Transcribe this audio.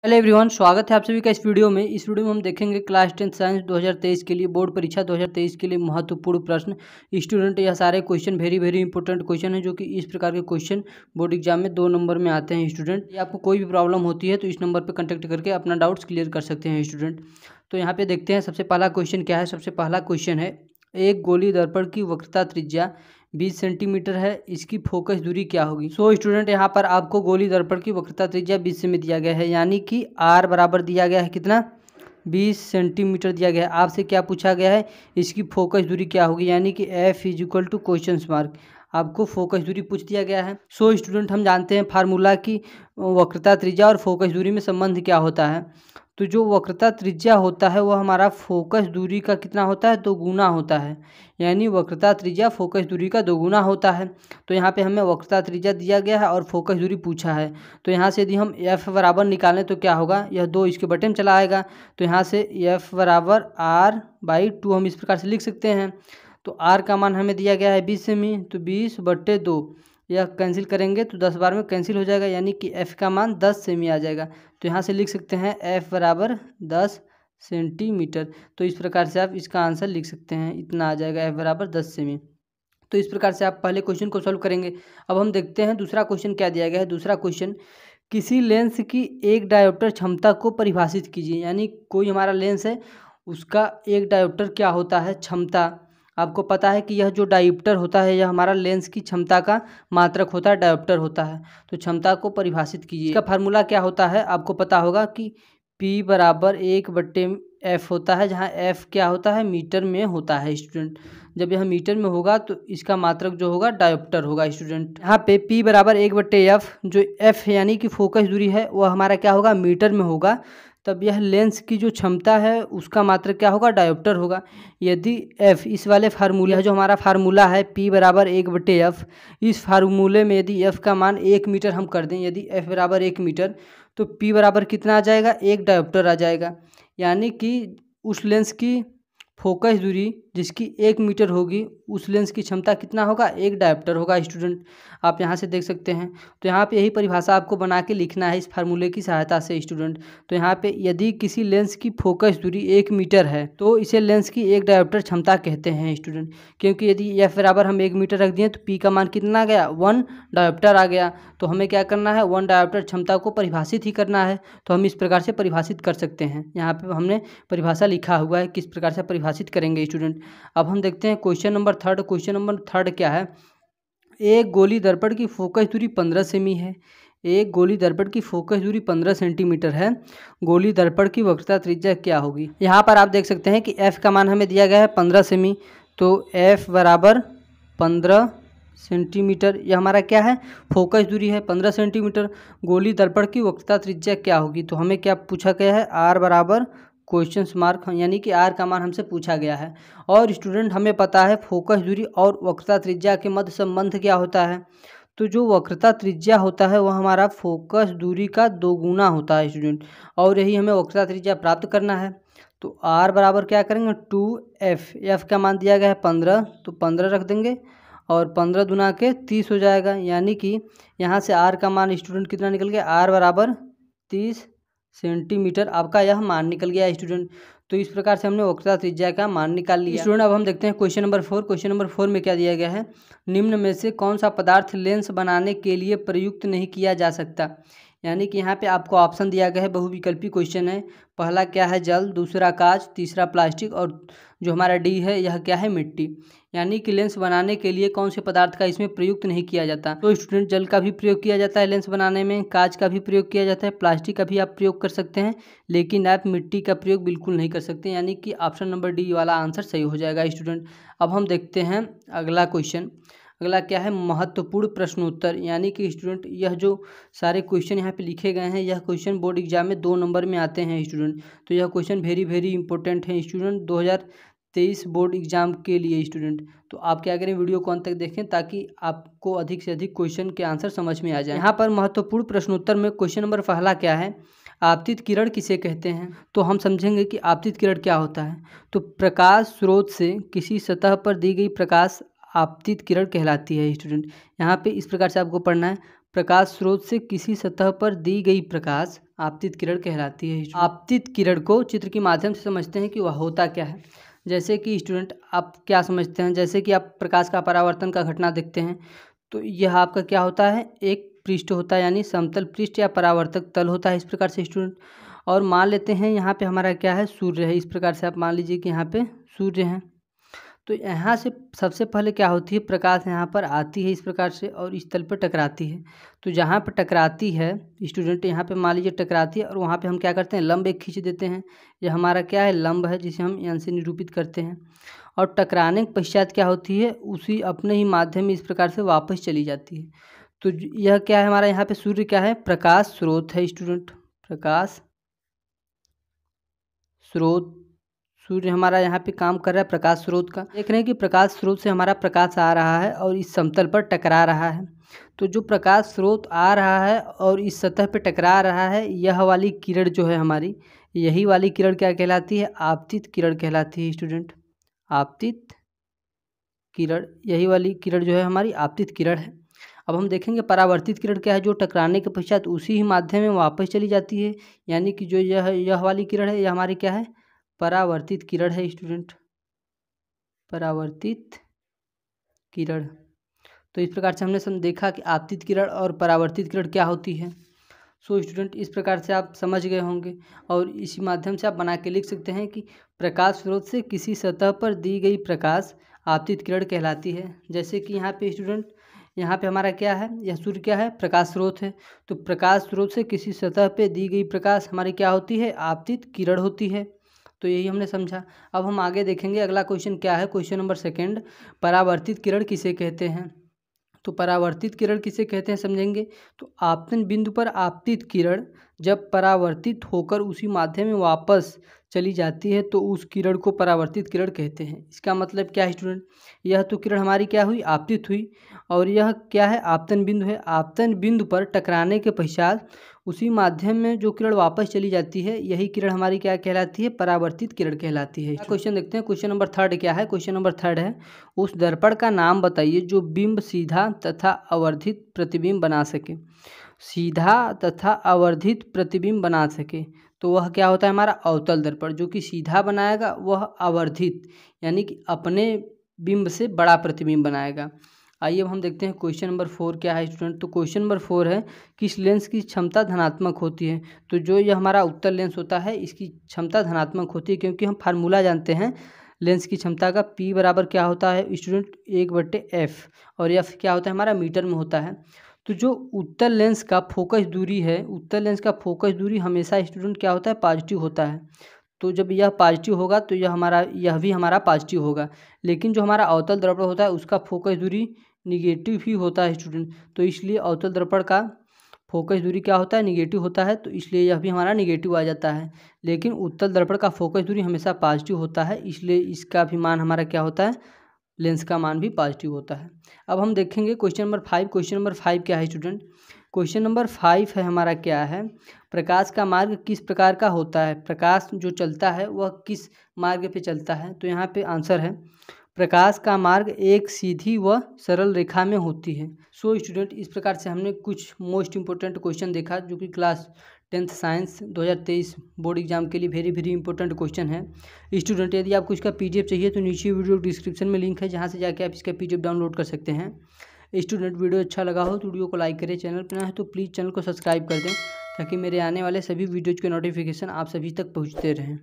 Hello everyone, स्वागत है आप सभी का इस वीडियो में। इस वीडियो में हम देखेंगे क्लास 10 साइंस 2023 के लिए बोर्ड परीक्षा 2023 के लिए महत्वपूर्ण प्रश्न। स्टूडेंट, यह सारे क्वेश्चन वेरी इंपॉर्टेंट क्वेश्चन है जो कि इस प्रकार के क्वेश्चन बोर्ड एग्जाम में 2 नंबर में आते हैं। स्टूडेंट, ये आपको कोई भी प्रॉब्लम होती है तो इस नंबर पर कॉन्टैक्ट करके अपना डाउट्स क्लियर कर सकते हैं। स्टूडेंट, तो यहाँ पे देखते हैं सबसे पहला क्वेश्चन क्या है। सबसे पहला क्वेश्चन है, एक गोली दर्पण की वक्रता त्रिज्या 20 सेंटीमीटर है, इसकी फोकस दूरी क्या होगी। स्टूडेंट, यहाँ पर आपको गोली दर्पण की वक्रता त्रिज्या 20 सेमी दिया गया है, यानी कि आर बराबर दिया गया है कितना, 20 सेंटीमीटर दिया गया है। आपसे क्या पूछा गया है, इसकी फोकस दूरी क्या होगी, यानी कि F = क्वेश्चन मार्क। आपको फोकस दूरी पूछ दिया गया है। स्टूडेंट, हम जानते हैं फार्मूला की वक्रता त्रिज्या और फोकस दूरी में संबंध क्या होता है। तो जो वक्रता त्रिज्या होता है वह हमारा फोकस दूरी का कितना होता है, 2 गुना होता है, यानी वक्रता त्रिज्या फोकस दूरी का 2 गुना होता है। तो यहाँ पे हमें वक्रता त्रिज्या दिया गया है और फोकस दूरी पूछा है। तो यहाँ से यदि हम F बराबर निकालें तो क्या होगा, यह 2 इसके बटे में चला आएगा। तो यहाँ से F बराबर R/2 हम इस प्रकार से लिख सकते हैं। तो R का मान हमें दिया गया है 20 सेमी, तो 20/2 यह कैंसिल करेंगे तो 10 बार में कैंसिल हो जाएगा, यानी कि F का मान 10 सेमी आ जाएगा। तो यहाँ से लिख सकते हैं F बराबर 10 सेंटीमीटर। तो इस प्रकार से आप इसका आंसर लिख सकते हैं, इतना आ जाएगा F बराबर 10 सेमी। तो इस प्रकार से आप पहले क्वेश्चन को सॉल्व करेंगे। अब हम देखते हैं दूसरा क्वेश्चन क्या दिया गया है। दूसरा क्वेश्चन, किसी लेंस की एक डायोप्टर क्षमता को परिभाषित कीजिए, यानी कोई हमारा लेंस है उसका एक डायोप्टर क्या होता है, क्षमता। आपको पता है कि यह जो डायोप्टर होता है यह हमारा लेंस की क्षमता का मात्रक होता है, डायोप्टर होता है। तो क्षमता को परिभाषित कीजिए। इसका फार्मूला क्या होता है, आपको पता होगा कि P बराबर 1/F होता है, जहाँ F क्या होता है, मीटर में होता है। स्टूडेंट, जब यह मीटर में होगा तो इसका मात्रक जो होगा डायोप्टर होगा। स्टूडेंट, यहाँ पे P बराबर 1/F, जो F यानी कि फोकस दूरी है वह हमारा क्या होगा, मीटर में होगा। तब यह लेंस की जो क्षमता है उसका मात्रक क्या होगा, डायोप्टर होगा। यदि F इस वाले फार्मूला जो हमारा फार्मूला है P बराबर 1/F, इस फार्मूले में यदि F का मान 1 मीटर हम कर दें, यदि F बराबर 1 मीटर तो P बराबर कितना आ जाएगा, 1 डायोप्टर आ जाएगा। यानी कि उस लेंस की फोकस दूरी जिसकी 1 मीटर होगी उस लेंस की क्षमता कितना होगा, 1 डायोप्टर होगा। स्टूडेंट, आप यहाँ से देख सकते हैं। तो यहाँ पे यही परिभाषा आपको बना के लिखना है इस फार्मूले की सहायता से। स्टूडेंट, तो यहाँ पे यदि किसी लेंस की फोकस दूरी 1 मीटर है तो इसे लेंस की 1 डायोप्टर क्षमता कहते हैं। स्टूडेंट, क्योंकि यदि F बराबर हम 1 मीटर रख दिए तो P का मान कितना आ गया, 1 डायोप्टर आ गया। तो हमें क्या करना है, 1 डायोप्टर क्षमता को परिभाषित ही करना है। तो हम इस प्रकार से परिभाषित कर सकते हैं। यहाँ पे हमने परिभाषा लिखा हुआ है, किस प्रकार से परिभाषित करेंगे। स्टूडेंट, अब हम देखते हैं question number third. Question number third क्या है, एक गोली दर्पण की फोकस दूरी 15 सेमी है। एक गोली दर्पण की फोकस दूरी 15 सेंटीमीटर है। गोली दर्पण की वक्रता त्रिज्या क्या होगी। यहाँ पर आप देख सकते हैं कि F का मान हमें दिया गया है 15 सेमी, तो F बराबर 15 सेंटीमीटर, यह हमारा क्या है, फोकस दूरी है 15 सेंटीमीटर। गोली दर्पण की वक्रता त्रिज्या क्या होगी, तो हमें क्या पूछा गया है, R बराबर क्वेश्चन मार्क, यानी कि R का मान हमसे पूछा गया है। और स्टूडेंट, हमें पता है फोकस दूरी और वक्रता त्रिज्या के मध्य संबंध क्या होता है। तो जो वक्रता त्रिज्या होता है वह हमारा फोकस दूरी का 2 गुना होता है। स्टूडेंट, और यही हमें वक्रता त्रिज्या प्राप्त करना है। तो R बराबर क्या करेंगे, 2F। F का मान दिया गया है 15, तो 15 रख देंगे और 15 दूना के 30 हो जाएगा, यानी कि यहाँ से R का मान स्टूडेंट कितना निकल गया, R बराबर 30 सेंटीमीटर आपका यह मान निकल गया। स्टूडेंट, तो इस प्रकार से हमने वक्रता त्रिज्या का मान निकाल लिया। स्टूडेंट, अब हम देखते हैं क्वेश्चन नंबर 4। क्वेश्चन नंबर 4 में क्या दिया गया है, निम्न में से कौन सा पदार्थ लेंस बनाने के लिए प्रयुक्त नहीं किया जा सकता। यानी कि यहाँ पे आपको ऑप्शन दिया गया है, बहुविकल्पी क्वेश्चन है। पहला क्या है, जल, दूसरा कांच, तीसरा प्लास्टिक और जो हमारा डी है यह क्या है, मिट्टी। यानी कि लेंस बनाने के लिए कौन से पदार्थ का इसमें प्रयुक्त नहीं किया जाता। तो स्टूडेंट, जल का भी प्रयोग किया जाता है लेंस बनाने में, कांच का भी प्रयोग किया जाता है, प्लास्टिक का भी आप प्रयोग कर सकते हैं, लेकिन आप मिट्टी का प्रयोग बिल्कुल नहीं कर सकते। यानी कि ऑप्शन नंबर डी वाला आंसर सही हो जाएगा। स्टूडेंट, अब हम देखते हैं अगला क्वेश्चन। अगला क्या है, महत्वपूर्ण प्रश्नोत्तर। यानी कि स्टूडेंट, यह जो सारे क्वेश्चन यहाँ पे लिखे गए हैं यह क्वेश्चन बोर्ड एग्जाम में 2 नंबर में आते हैं। स्टूडेंट, तो यह क्वेश्चन वेरी इंपॉर्टेंट है स्टूडेंट 2023 बोर्ड एग्जाम के लिए। स्टूडेंट, तो आप क्या करें, वीडियो को अंत तक देखें ताकि आपको अधिक से अधिक क्वेश्चन के आंसर समझ में आ जाए। यहाँ पर महत्वपूर्ण प्रश्नोत्तर में क्वेश्चन नंबर पहला क्या है, आपतित किरण किसे कहते हैं। तो हम समझेंगे कि आपतित किरण क्या होता है। तो प्रकाश स्रोत से किसी सतह पर दी गई प्रकाश आपतित किरण कहलाती है। स्टूडेंट, यहाँ पे इस प्रकार से आपको पढ़ना है, प्रकाश स्रोत से किसी सतह पर दी गई प्रकाश आपतित किरण कहलाती है। आपतित किरण को चित्र के माध्यम से समझते हैं कि वह होता क्या है। जैसे कि स्टूडेंट आप क्या समझते हैं, जैसे कि आप प्रकाश का परावर्तन का घटना देखते हैं तो यह आपका क्या होता है, एक पृष्ठ होता है यानी समतल पृष्ठ या परावर्तक तल होता है इस प्रकार से स्टूडेंट। और मान लेते हैं यहाँ पे हमारा क्या है, सूर्य है। इस प्रकार से आप मान लीजिए कि यहाँ पे सूर्य है। तो यहाँ से सबसे पहले क्या होती है, प्रकाश यहाँ पर आती है इस प्रकार से और इस तल पर टकराती है। तो जहाँ पर टकराती है स्टूडेंट, यहाँ पे मान लीजिए टकराती है और वहाँ पे हम क्या करते हैं, लंब एक खींच देते हैं। यह हमारा क्या है, लंब है, जिसे हम एन से निरूपित करते हैं। और टकराने के पश्चात क्या होती है, उसी अपने ही माध्यम में इस प्रकार से वापस चली जाती है। तो यह क्या है हमारा, यहाँ पे सूर्य क्या है, प्रकाश स्रोत है स्टूडेंट, प्रकाश स्रोत। सूर्य हमारा यहाँ पे काम कर रहा है प्रकाश स्रोत का। देख रहे हैं कि प्रकाश स्रोत से हमारा प्रकाश आ रहा है और इस समतल पर टकरा रहा है। तो जो प्रकाश स्रोत आ रहा है और इस सतह पे टकरा रहा है, यह वाली किरण जो है हमारी, यही वाली किरण क्या कहलाती है, आपतित किरण कहलाती है स्टूडेंट। आपतित किरण, यही वाली किरण जो है हमारी आपतित किरण है। अब हम देखेंगे परावर्तित किरण क्या है, जो टकराने के पश्चात उसी ही माध्यम में वापस चली जाती है। यानी कि जो यह वाली किरण है, यह हमारी क्या है, परावर्तित किरण है स्टूडेंट, परावर्तित किरण। तो इस प्रकार से हमने देखा कि आपतित किरण और परावर्तित किरण क्या होती है। सो स्टूडेंट इस प्रकार से आप समझ गए होंगे और इसी माध्यम से आप बना के लिख सकते हैं कि प्रकाश स्रोत से किसी सतह पर दी गई प्रकाश आपतित किरण कहलाती है। जैसे कि यहाँ पे स्टूडेंट, यहाँ पे हमारा क्या है, यह सूर्य क्या है, प्रकाश स्रोत है। तो प्रकाश स्रोत से किसी सतह पे दी गई प्रकाश हमारी क्या होती है, आपतित किरण होती है। तो यही हमने समझा। अब हम आगे देखेंगे अगला क्वेश्चन क्या है, क्वेश्चन नंबर 2, परावर्तित किरण किसे कहते हैं। तो परावर्तित किरण किसे कहते हैं समझेंगे। तो आपतन बिंदु पर आपतित किरण जब परावर्तित होकर उसी माध्यम में वापस चली जाती है तो उस किरण को परावर्तित किरण कहते हैं। इसका मतलब क्या है स्टूडेंट, यह तो किरण हमारी क्या हुई, आपतित हुई, और यह क्या है, आपतन बिंदु है। आपतन बिंदु पर टकराने के पश्चात उसी माध्यम में जो किरण वापस चली जाती है, यही किरण हमारी क्या कहलाती है, परावर्तित किरण कहलाती है। क्वेश्चन देखते हैं, क्वेश्चन नंबर 3 क्या है। क्वेश्चन नंबर 3 है, उस दर्पण का नाम बताइए जो बिंब सीधा तथा अवर्धित प्रतिबिंब बना सके। सीधा तथा अवर्धित प्रतिबिंब बना सके तो वह क्या होता है, हमारा अवतल दर्पण। जो कि सीधा बनाएगा वह अवर्धित यानी कि अपने बिंब से बड़ा प्रतिबिंब बनाएगा। आइए अब हम देखते हैं क्वेश्चन नंबर 4 क्या है स्टूडेंट। तो क्वेश्चन नंबर 4 है, किस लेंस की क्षमता धनात्मक होती है। तो जो यह हमारा उत्तल लेंस होता है, इसकी क्षमता धनात्मक होती है, क्योंकि हम फार्मूला जानते हैं लेंस की क्षमता का, P बराबर क्या होता है स्टूडेंट, 1/f, और f क्या होता है हमारा, मीटर में होता है। तो जो उत्तल लेंस का फोकस दूरी है, उत्तल लेंस का फोकस दूरी हमेशा स्टूडेंट क्या होता है, पॉजिटिव होता है। तो जब यह पॉजिटिव होगा तो यह भी हमारा पॉजिटिव होगा। लेकिन जो हमारा अवतल दर्पण होता है उसका फोकस दूरी निगेटिव ही होता है स्टूडेंट। तो इसलिए अवतल दर्पण का फोकस दूरी क्या होता है, निगेटिव होता है, तो इसलिए यह भी हमारा निगेटिव आ जाता है। लेकिन उत्तल दर्पण का फोकस दूरी हमेशा पॉजिटिव होता है, इसलिए इसका भी मान हमारा क्या होता है, लेंस का मान भी पॉजिटिव होता है। अब हम देखेंगे क्वेश्चन नंबर 5। क्वेश्चन नंबर 5 क्या है स्टूडेंट। क्वेश्चन नंबर 5 है हमारा क्या है, प्रकाश का मार्ग किस प्रकार का होता है। प्रकाश जो चलता है वह किस मार्ग पे चलता है। तो यहाँ पे आंसर है, प्रकाश का मार्ग एक सीधी व सरल रेखा में होती है। सो स्टूडेंट इस प्रकार से हमने कुछ मोस्ट इंपॉर्टेंट क्वेश्चन देखा जो कि class 10th science 2023 board exam के लिए वेरी इंपॉर्टेंट क्वेश्चन है स्टूडेंट। यदि आपको इसका PDF चाहिए तो नीचे वीडियो डिस्क्रिप्शन में लिंक है, जहां से जाके आप इसका PDF डाउनलोड कर सकते हैं। स्टूडेंट वीडियो अच्छा लगा हो तो वीडियो को लाइक करें, चैनल पर नया है तो प्लीज़ चैनल को सब्सक्राइब कर दें ताकि मेरे आने वाले सभी वीडियोज़ के नोटिफिकेशन आप सभी तक पहुँचते रहें।